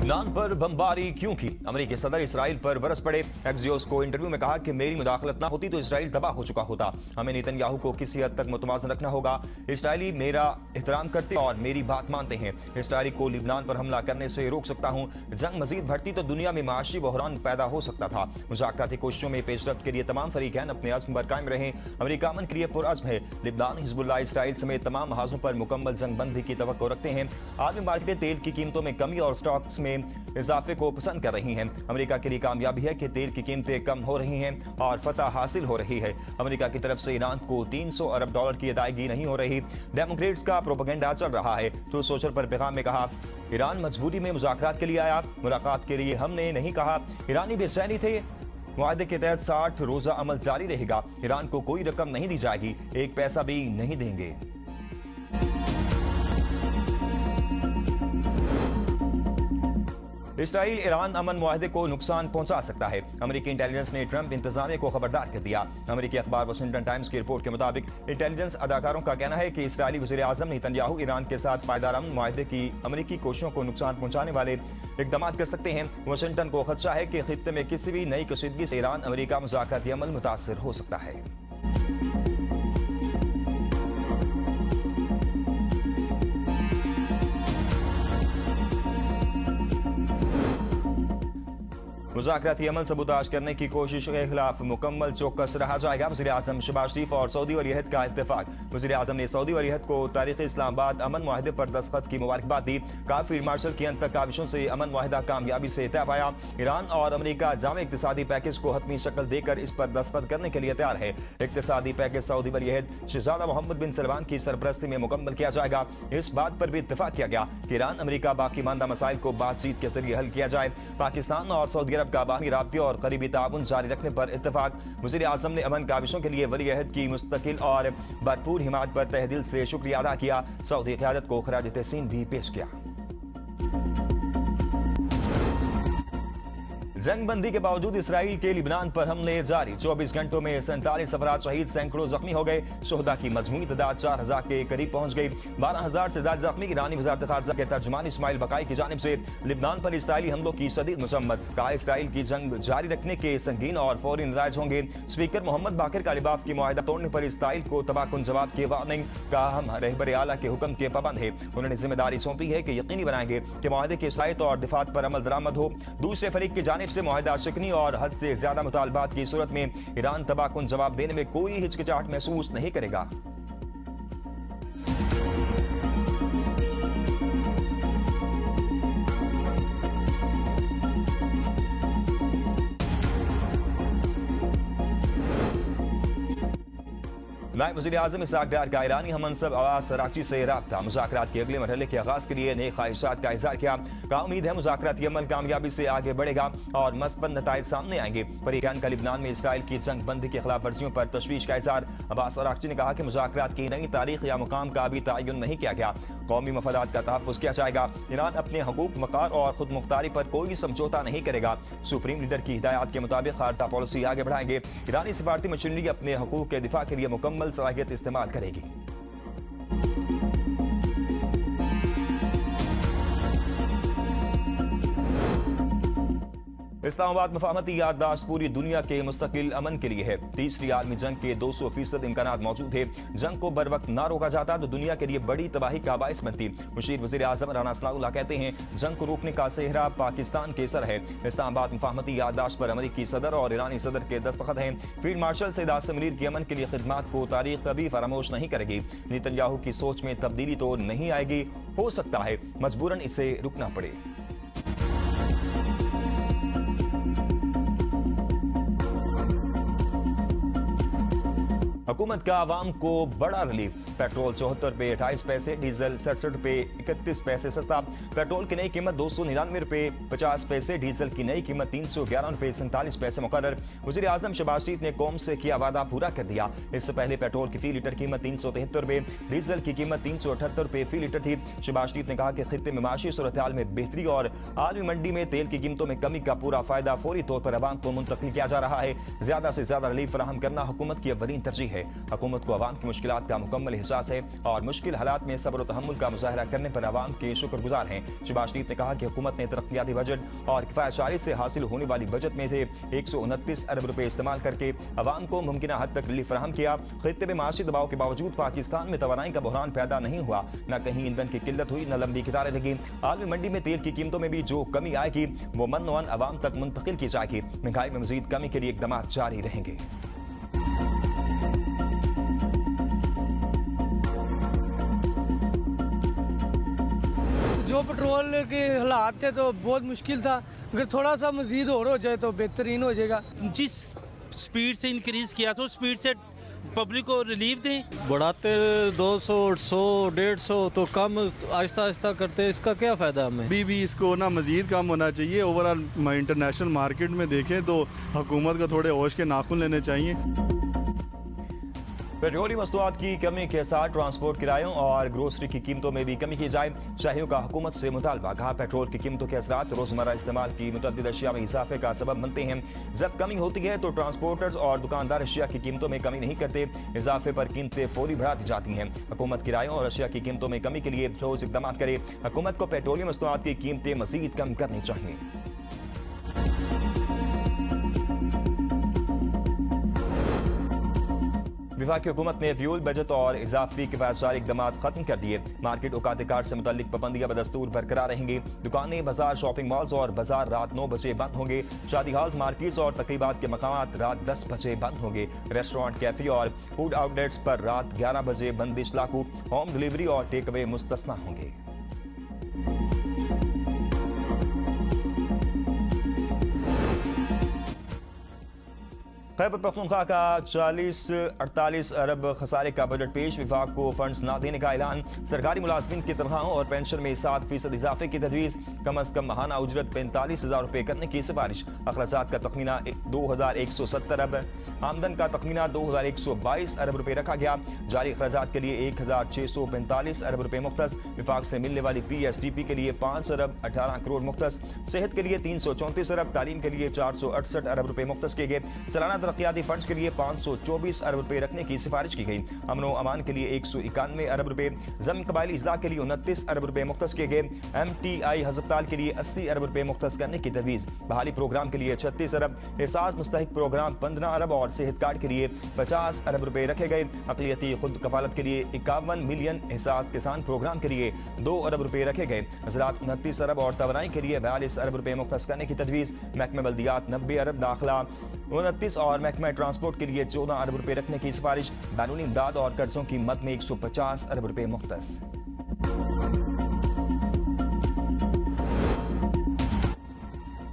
लिबनान पर बमबारी क्यों की? अमेरिकी सदर इसराइल पर बरस पड़े। एक्सियोस को इंटरव्यू में कहा कि मेरी मुदाखलत ना होती तो इसराइल तबाह हो चुका होता। हमें नेतन्याहू को किसी हद तक मुतवाज़न रखना होगा। इसराइली मेरा एहतराम करते और मेरी बात मानते हैं। इसराइल को लिबनान पर हमला करने से रोक सकता हूँ। जंग मजीद बढ़ती तो दुनिया में माशी बहरान पैदा हो सकता था। मुज़ाकराती कोशिशों में पेशरफ्त के लिए तमाम फरीकैन अपने अज़्म पर कायम रहें। अमेरिका अमन के लिए पुरअज़्म है। लिबनान, हिज़्बुल्लाह, इसराइल समेत तमाम महाजों पर मुकम्मल जंग बंदी की तवक्को रखते हैं। आलमी मार्केटें तेल की कीमतों में कमी और स्टॉक्स में इजाफे को पसंद कर रही हैं। अमेरिका के लिए कामयाबी है कि तेल की कीमतें कम हो रही हैं और फतह हासिल हो रही है। अमेरिका की तरफ से ईरान को 300 अरब डॉलर की अदायगी नहीं हो रही। डेमोक्रेट्स का प्रोपेगेंडा चल रहा है। तो सोशल पर पैगाम में कहा, ईरान मजबूरी में मुज़ाकरात के लिए आया, मुलाकात के लिए हमने नहीं कहा। ईरानी बेचैनी थे। मुआहदे के तहत 60 रोजा अमल जारी रहेगा। ईरान को कोई रकम नहीं दी जाएगी, एक पैसा भी नहीं देंगे। इसराइल ईरान अमन मुआहदे को नुकसान पहुंचा सकता है। अमेरिकी इंटेलिजेंस ने ट्रंप इंतजामिया को खबरदार कर दिया। अमेरिकी अखबार वाशिंगटन टाइम्स की रिपोर्ट के मुताबिक इंटेलिजेंस अदाकारों का कहना है कि इसराइली वज़ीर आज़म नेतन्याहू ईरान के साथ पायदार अमन मुआहदे की अमेरिकी कोशिशों को नुकसान पहुंचाने वाले इक़दाम कर सकते हैं। वाशिंगटन को खदशा है कि खित्ते में किसी भी नई कशीदगी से ईरान अमेरिका मुज़ाकराती अमल मुतासर हो सकता है। मुज़ाकराती अमल सबूताज करने की कोशिश के खिलाफ मुकम्मल चौकस रहा जाएगा। वज़ीर आज़म शहबाज शरीफ और सऊदी वलीअहद का इत्तेफाक। वज़ीर आज़म ने सऊदी वलीअहद को तारीख़ी इस्लामाबाद अमन मुआहदे पर दस्तखत की मुबारकबाद दी। कहा, फील्ड मार्शल की अंतर काविशों से अमन मुआहदा कामयाबी से तय पाया। ईरान और अमेरिका जामे इक़्तिसादी पैकेज को हतमी शक्ल देकर इस पर दस्तखत करने के लिए तैयार है। इक़्तिसादी पैकेज सऊदी वलीअहद शहज़ादा मोहम्मद बिन सलमान की सरपरस्ती में मुकम्मल किया जाएगा। इस बात पर भी इत्तेफाक किया गया कि ईरान अमेरिका बाकी मानदा मसाइल को बातचीत के जरिए हल किया जाए। पाकिस्तान और सऊदी अरब का बाहमी राब्ते और करीबी ताउन जारी रखने पर इत्तेफाक। वज़ीर आज़म ने अमन काविशों के लिए वलीअहद की मुस्तकिल और भरपूर हिमायत पर तहे दिल से शुक्रिया अदा किया। सऊदी क़यादत को खराज तहसीन भी पेश किया। जंग बंदी के बावजूद इसराइल के लिबनान पर हमले जारी। 24 घंटों में 47 अफराद शहीद, सैकड़ों जख्मी हो गए। शोहदा की मजमूई तादाद 4000 के करीब पहुंच गई। 12000 से ज्यादा जख्मी। ईरानी वज़ारत ख़ारजा के तर्जुमान इस्माइल बकाई की जानिब से लिबनान पर इसराइली हमलों की शदीद मजम्मत। कहा, इसराइल की जंग जारी रखने के संगीन और फौरी नताइज होंगे। स्पीकर मोहम्मद बाकिर कालिबाफ की मुआहदा तोड़ने पर इसराइल को तबाहकुन जवाब की वार्निंग। कहा, हम रहबर आला के हुक्म के पाबंद है। उन्होंने जिम्मेदारी सौंपी है कि यकीनी बनाएंगे कि मुआहदे की इस्लाहत और दिफात पर अमल दरामद हो। दूसरे फरीक की जानिब से मुआहदा शिकनी और हद से ज्यादा मुतालबात की सूरत में ईरान तबाहकुन जवाब देने में कोई हिचकिचाहट महसूस नहीं करेगा। नायब वज़ीर आज़म इसहाक़ डार का ईरानी हममनसब अब्बास अराग़ची से राब्ता। मुज़ाकरात के अगले मरहले के आगाज़ के लिए नई ख्वाहिशात का इज़हार किया। कहा, उम्मीद है मुज़ाकराती अमल कामयाबी से आगे बढ़ेगा और मस्बत नताइज सामने आएंगे। फरीक़ैन का लिबनान में इसराइल की जंग बंदी की खिलाफ वर्जियों पर तशवीश का इज़हार। अब्बास अराग़ची ने कहा कि मुज़ाकरात की नई तारीख या मुकाम का अभी तयन नहीं किया गया। कौमी मफादात का तहफ़्फ़ुज़ किया जाएगा। ईरान अपने हकूक़, वक़ार और खुद मुख्तारी पर कोई समझौता नहीं करेगा। सुप्रीम लीडर की हिदायत के मुताबिक खारजा पॉलिसी आगे बढ़ाएंगे। ईरानी सिफारती मशीनरी अपने हकूक़ के दिफा के लिए मुकम्मल सलाहियत इस्तेमाल करेगी। इस्लामाबाद मफाहमती याददाश्त पूरी दुनिया के मुस्तकिल अमन के लिए है। तीसरी आलमी जंग के 200% इम्कानात मौजूद है। जंग को बर वक्त ना रोका जाता तो दुनिया के लिए बड़ी तबाही का बाइस बनती। मुशीर वज़ीर आज़म राना सनाउल्लाह कहते हैं, जंग को रोकने का सेहरा पाकिस्तान के सर है। इस्लामाबाद मफाहमती याददाश्त पर अमेरिकी सदर और ईरानी सदर के दस्तखत हैं। फील्ड मार्शल सईद आसिम मुनीर की अमन के लिए खिदमात को तारीख कभी फरामोश नहीं करेगी। नेतन्याहू की सोच में तब्दीली तो नहीं आएगी, हो सकता है मजबूरन इसे रुकना पड़े। हुकूमत का आवाम को बड़ा रिलीफ। पेट्रोल 74 रुपये 28 पैसे, डीजल 67 रुपये 31 पैसे सस्ता। पेट्रोल की नई कीमत 299 रुपये 50 पैसे, डीजल की नई कीमत 311 रुपये 47 पैसे मुकर्रर। वज़ीर आज़म शहबाज शरीफ ने कौम से किया वादा पूरा कर दिया। इससे पहले पेट्रोल की फी लीटर कीमत 373 रुपये, डीजल की कीमत 378 रुपये फी लीटर थी। शहबाज शरीफ ने कहा कि खित्ते में माशी सूरत हाल में बेहतरी और आलमी मंडी में तेल की कीमतों में कमी का पूरा फायदा फौरी तौर पर अवाम को मुंतकिल किया जा रहा है। ज्यादा से ज्यादा रिलीफ फराहम करना हुकूमत की अव्वलीन तरजीह है। है। हुकूमत को अवाम की मुश्किलात का मुकम्मल एहसास है और मुश्किल हालात में सब्र और तहम्मुल का मुजाहरा करने पर अवाम के शुक्रगुजार हैं। शहबाज शरीफ ने कहा कि हुकूमत ने तरक्याती बजट और किफायतशारी से हासिल होने वाली बजट में से 129 अरब रुपए इस्तेमाल करके अवाम को मुमकिन हद तक रिलीफ फराहम किया। खित्ते में माशी दबाव के बावजूद पाकिस्तान में तवानाई का बहरान पैदा नहीं हुआ, न कहीं ईंधन की किल्लत हुई, न लंबी कितारें लगी। आलमी मंडी में तेल की कीमतों में भी जो कमी आएगी वो मन अवाम तक मुंतकिल की जाएगी। महंगाई में मजीद कमी के लिए इकदाम जारी रहेंगे। जो पेट्रोल के हालात थे तो बहुत मुश्किल था, अगर थोड़ा सा मजीद और हो जाए तो बेहतरीन हो जाएगा। जिस स्पीड से इंक्रीज किया तो स्पीड से पब्लिक को रिलीफ दें। बढ़ाते 200, 100, 150 तो कम आहिस्ता आहिस्ता करते, इसका क्या फ़ायदा हमें? भी इसको ना मज़ीद कम होना चाहिए। ओवरऑल इंटरनेशनल मार्केट में देखें तो हुकूमत को थोड़े होश के नाखून लेने चाहिए। पेट्रोलियम मसनूआत की कमी के साथ ट्रांसपोर्ट किरायों और ग्रोसरी की कीमतों में भी कमी की जाए। शहरियों का हुकूमत से मुतालबा। कहा पेट्रोल की कीमतों के असरात रोजमर्रा इस्तेमाल की मुतअद्दिद अशिया में इजाफे का सबब बनते हैं। जब कमी होती है तो ट्रांसपोर्टर्स और दुकानदार अशिया की कीमतों में कमी नहीं करते, इजाफे पर कीमतें फौरी बढ़ा दी जाती हैं। हुकूमत किरायों और अशिया की कीमतों में कमी के लिए ठोस इकदाम करे। हुकूमत को पेट्रोलियम मसनूआत की कीमतें मजीद कम करनी चाहिए। वफाकी हुकूमत ने फ्यूल बजट और इजाफी किफायतशारी इकदाम खत्म कर दिए। मार्केट औकात कार से मुतल्लिक पाबंदियां बदस्तूर बरकरार रहेंगी। दुकानें, बाजार, शॉपिंग मॉल्स और बाजार रात 9 बजे बंद होंगे। शादी हॉल्स, मार्केट्स और तकरीबात के मकामात रात 10 बजे बंद होंगे। रेस्टोरेंट, कैफे और फूड आउटलेट्स पर रात 11 बजे बंदिश लागू। होम डिलीवरी और टेक अवे मुस्तस्ना होंगे। खैबर पख्तूनख्वा का 40-48 अरब खसारे का बजट पेश। विभाग को फंड्स न देने का ऐलान। सरकारी मुलाजमिन की तनख्वाहों और पेंशन में 7% इजाफे की तजवीज़। कम अज कम माहाना उजरत 45,000 रुपये करने की सिफारिश। अखराजात का तखमीना 2170 अरब, आमदन का तखमीना 2122 अरब रुपये रखा गया। जारी अखराजात के लिए 1645 अरब रुपये मुख्तस। विभाग से मिलने वाली PSDP के लिए 5 अरब 18 करोड़ मुख्तस। सेहत के लिए 334 अरब, तालीम के लिए 468 अरब रुपये मुख्तस किए गए। सालाना तरक्याती फंड्स के लिए 524 अरब रुपए रखने की सिफारिश की गई। अमनो अमान के लिए 191 अरब रुपए, जमीन कबायली इजलाह के लिए 29 अरब रुपए मुख्तस किए गए। MTI हस्पताल के लिए 80 अरब रुपए मुख्तस करने की तजवीज़। बहाली प्रोग्राम के लिए 36 अरब, एहसास मुस्तहिक प्रोग्राम 15 अरब और सेहत कार्ड के लिए 50 अरब रुपए रखे गए। अक़लियती खुद कफालत के लिए 51 मिलियन, एहसास किसान प्रोग्राम के लिए 2 अरब रुपए रखे गए। ज़राअत 29 अरब और तवानाई के लिए 42 अरब रुपए मुख्तस करने की तजवीज़। महकमा बल्दियात 90 अरब, दाखिला 29 और महकमा ट्रांसपोर्ट के लिए 14 अरब रुपए रखने की सिफारिश। बैरूनी इमदाद और कर्जों की मद में 150 अरब रुपए मुख्तस।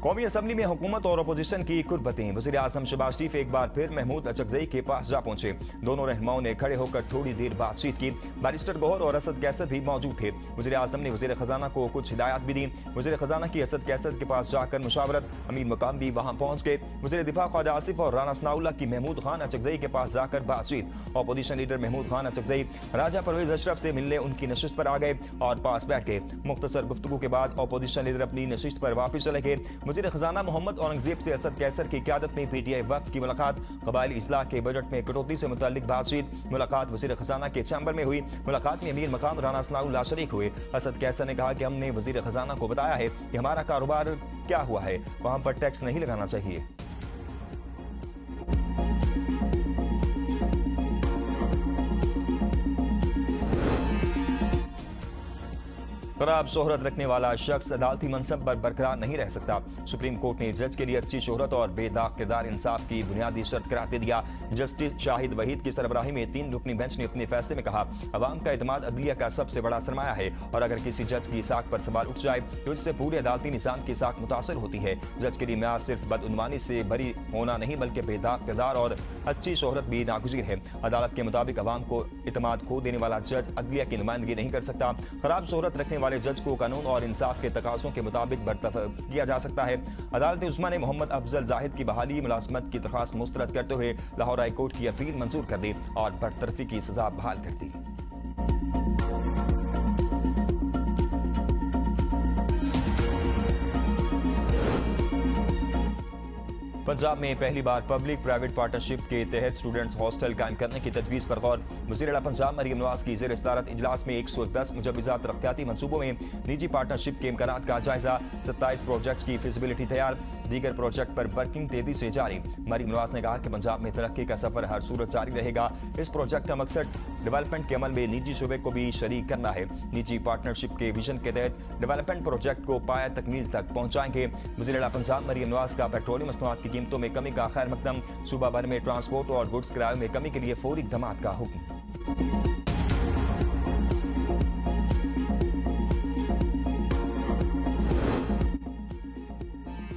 कौमी असम्बली में हुकूमत और अपोजिशन की कुर्बतें। वज़ीर आज़म शहबाज शरीफ एक बार फिर महमूद अचकज़ई के पास जा पहुंचे। दोनों रहनुमाओं ने खड़े होकर थोड़ी देर बातचीत की। बैरिस्टर गौहर और असद कैसर भी मौजूद थे। वज़ीर आज़म ने वज़ीर ख़जाना को कुछ हिदायत भी दी। वज़ीर ख़जाना की असद कैसर के पास जाकर मुशावरत। अमीर मकाम भी वहाँ पहुँच गए। वज़ीर दिफा ख्वाजा आसिफ और राना सनाउल्लाह की महमूद खान अचकज़ई के पास जाकर बातचीत। अपोजिशन लीडर महमूद खान अचकज़ई राजा परवेज़ अशरफ से मिलने उनकी नशिस्त पर आ गए और पास बैठ गए। मुख्तसर गुफ्तगू के बाद अपोजिशन लीडर अपनी नशिस्त पर वापस चले गए। वज़ीर ख़जाना मोहम्मद औरंगजेब से असद कैसर की क़यादत में PTI वफ़द की मुलाकात। क़बायली इस्लाह के बजट में कटौती से मुताल्लिक बातचीत। मुलाकात वज़ीर ख़जाना के चैम्बर में हुई। मुलाकात में अमीर मकाम राना सनाउल्लाह शरीक हुए। असद कैसर ने कहा कि हमने वज़ीर ख़जाना को बताया है कि हमारा कारोबार क्या हुआ है, वहाँ पर टैक्स नहीं लगाना चाहिए। खराब शोहरत रखने वाला शख्स अदालती मनसब पर बरकरार नहीं रह सकता। सुप्रीम कोर्ट ने जज के लिए अच्छी शोहरत और बेदाग किरदार इंसाफ की बुनियादी शर्त करार दे दिया। जस्टिस शाहिद वहीद की सरबराही में 3 रुकनी बेंच ने अपने फैसले में कहा, अवाम का एतमाद अदलिया का सबसे बड़ा सरमाया है और अगर किसी जज की साख पर सवाल उठ जाए तो इससे पूरे अदालती निज़ाम की साख मुतासर होती है। जज के लिए म्यार सिर्फ बदउनवानी से बरी होना नहीं बल्कि बेदाग किरदार और अच्छी शोहरत भी नागुज़ीर है। अदालत के मुताबिक अवाम को एतमाद खो देने वाला जज अदलिया की नुमाइंदगी नहीं कर सकता। खराब शोहरत रखने वाले जज को कानून और इंसाफ के तकाज़ों के मुताबिक बर्तरफ किया जा सकता है। अदालत उस्मा ने मोहम्मद अफजल जाहिद की बहाली मुलाजमत की दरख्वास्त मुस्तरद करते हुए लाहौर हाई कोर्ट की अपील मंजूर कर दी और बरतरफी की सजा बहाल कर दी। पंजाब में पहली बार पब्लिक प्राइवेट पार्टनरशिप के तहत स्टूडेंट्स हॉस्टल कायम करने की तजवीज़ पर गौर। वज़ीर आला पंजाब मरियम नवाज की ज़ेर सदारत इजलास में 110 मुजव्वज़ा तरक्याती मनसूबों में निजी पार्टनरशिप के इम्कानात का जायजा। 27 प्रोजेक्ट की फिजिबिलिटी तैयार, दीगर प्रोजेक्ट पर वर्किंग तेजी से जारी। मरियम नवाज ने कहा कि पंजाब में तरक्की का सफर हर सूरत जारी रहेगा। इस प्रोजेक्ट का मकसद डेवलपमेंट के अमल में निजी शोबे को भी शरीक करना है। निजी पार्टनरशिप के विजन के तहत डेवलपमेंट प्रोजेक्ट को पाया तकमील तक पहुंचाएंगे। वज़ीर आला पंजाब मरियम नवाज का पेट्रोलियम मसनूआत की कीमतों में कमी का खैर मकदम। सूबा भर में ट्रांसपोर्ट और गुड्स किराए में कमी के लिए फौरी इक़दामात का हुक्म।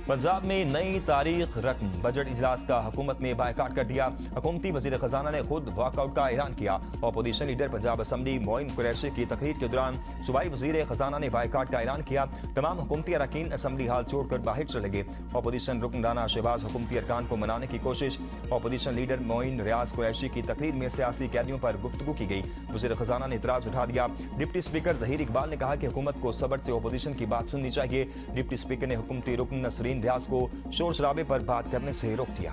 पंजाब में नई तारीख रकम। बजट इजलास का हुकूमत ने बायकाट कर दिया। हुकूमती वजीर खजाना ने खुद वॉकआउट का ऐलान किया। Opposition leader Punjab assembly Moin Qureshi की तकरीर के दौरान सूबाई वजीर खजाना ने बायकाट का ऐलान किया। तमाम हुकूमती अरकान असम्बली हाल छोड़कर बाहर चले गए। अपोजिशन रुकन राना शहबाज हुकूमती अरकान को मनाने की कोशिश। अपोजिशन लीडर मोइन रियाज कुरैशी की तकरीर में सियासी कैदियों पर गुफ्तगू की गई। वजीर खजाना ने इतराज उठा दिया। डिप्टी स्पीकर जहीर इकबाल ने कहा कि हुकूमत को सब्र से अपोजिशन की बात सुननी चाहिए। डिप्टी स्पीकर ने हुकूमती रुकन नसरीन रियाज को शोर शराबे पर बात करने से रोक दिया।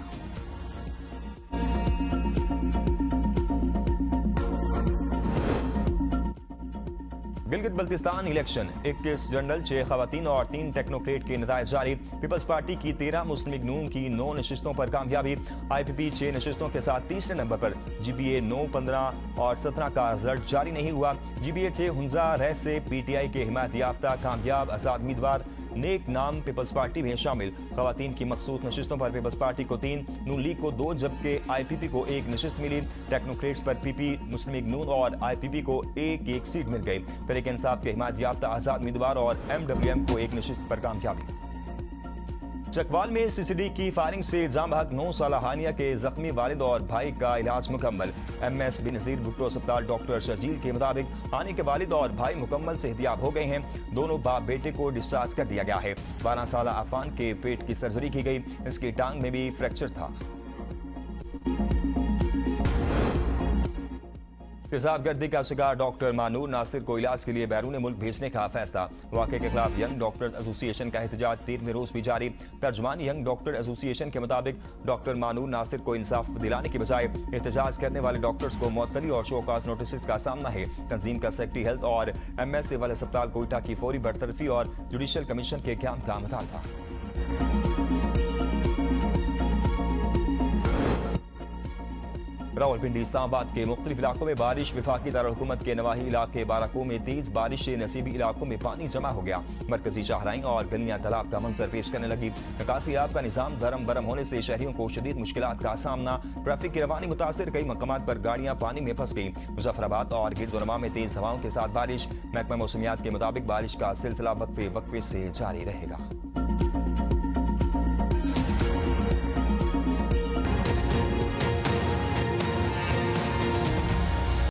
गिलगित बल्तिस्तान इलेक्शन 21 जनरल 6 खवातीन और 3 टेक्नोक्रेट के नतायज जारी। पीपल्स पार्टी की 13 मुस्लिम लीग नून की 9 नशिस्तों पर कामयाबी। IPP 6 नशिस्तों के साथ तीसरे नंबर पर। GPA 9, 15 और 17 का रिजल्ट जारी नहीं हुआ। GPA 6 हुंजा रह से PTI के हिमायत याफ्ता कामयाब आजाद उम्मीदवार नेक नाम पीपल्स पार्टी में शामिल। खवातीन की मखसूस नशिस्तों पर पीपल्स पार्टी को 3, नून लीग को 2 जबकि IPP को 1 नशिस्त मिली। टेक्नोक्रेट्स पर PP, मुस्लिम लीग नून और IPP को एक सीट मिल गई। तहरीक इंसाफ के हिमायत याफ्ता आजाद उम्मीदवार और MWM को 1 नशिस्त पर कामयाबी। चकवाल में CCD की फायरिंग से इल्जाम हक 9 साला हानिया के जख्मी वालिद और भाई का इलाज मुकम्मल। MS बेनज़ीर भुट्टो अस्पताल डॉक्टर शर्जील के मुताबिक हानिया के वालिद और भाई मुकम्मल सेहतियाब हो गए हैं। दोनों बाप बेटे को डिस्चार्ज कर दिया गया है। 12 साला अफान के पेट की सर्जरी की गई। इसकी टांग में भी फ्रैक्चर था। तेजाब गर्दी का शिकार डॉक्टर मानूर नासिर को इलाज के लिए बैरून मुल्क भेजने का फैसला। वाक़े के खिलाफ यंग डॉक्टर एसोसिएशन का एहतजाज 13वें रोज भी जारी। तर्जुमान यंग डॉक्टर एसोसिएशन के मुताबिक डॉक्टर मानूर नासिर को इंसाफ दिलाने की बजाय एहतजाज करने वाले डॉक्टर्स को मुअत्तली और शोकाज नोटिस का सामना है। तंजीम का सेक्रेटरी हेल्थ और MS सिविल अस्पताल कोयटा की फौरी बरतरफी और जुडिशल कमीशन के क़याम का मुतालबा। रावलपिंडी इस्लामाबाद के मुख्तलिफ इलाकों में बारिश। वफाकी दारुल-हुकूमत के नवाही इलाके बाराको में तेज बारिश से नसीबी इलाकों में पानी जमा हो गया। मरकजी शाहराइन और गलियां तालाब का मंजर पेश करने लगी। निकासी आब का निजाम गरम होने से शहरियों को शदीद मुश्किलात का सामना। ट्रैफिक की रवानी मुतासिर, कई मकामात पर गाड़ियां पानी में फंस गई। मुजफ्फराबाद और गिरदोनमा में तेज हवाओं के साथ बारिश। महकमा मौसमियात के मुताबिक बारिश का सिलसिला वक्फे से जारी रहेगा।